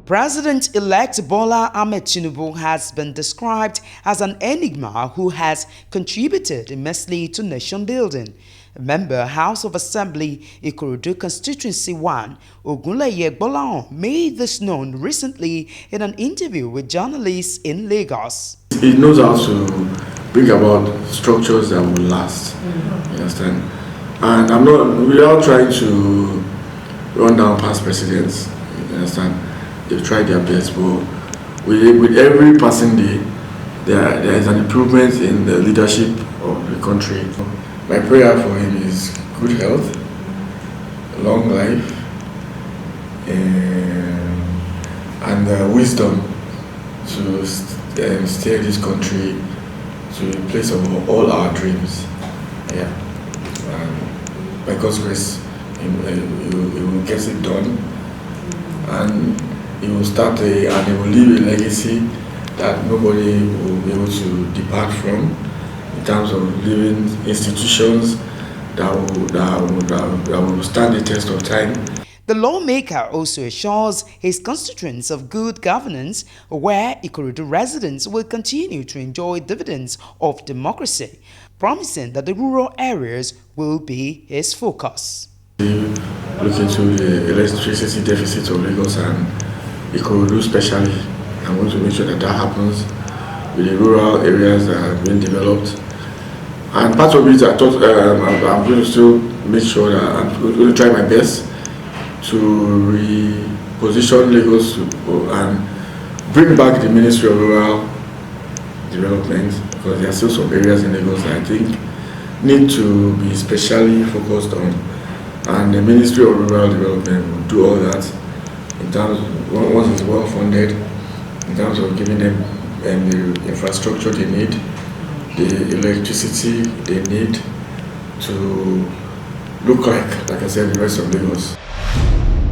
President-elect Bola Ahmed Tinubu has been described as an enigma who has contributed immensely to nation building. Member House of Assembly Ikorodu Constituency 1, Gbolahan made this known recently in an interview with journalists in Lagos. He knows how to bring about structures that will last. You understand? And we are trying to run down past presidents. You understand? They've tried their best, but with every passing day, there is an improvement in the leadership of the country. My prayer for him is good health, long life, and wisdom to steer this country to a place of all our dreams. Yeah, by God's grace, he will get it done, and he will start and he will leave a legacy that nobody will be able to depart from, in terms of living institutions that will stand the test of time. The lawmaker also assures his constituents of good governance, where Ikorodu residents will continue to enjoy dividends of democracy, promising that the rural areas will be his focus. Look into the electricity deficit of Lagos and Ikorodu especially. I'm going to make sure that happens with the rural areas that have been developed. And part of it, I thought I'm going to still make sure that I'm going to try my best to reposition Lagos and bring back the Ministry of Rural Development, because there are still some areas in Lagos that I think need to be specially focused on. And the Ministry of Rural Development will do all that in terms of, once it's well funded, in terms of giving them the infrastructure they need, the electricity they need to look like I said, the rest of Lagos.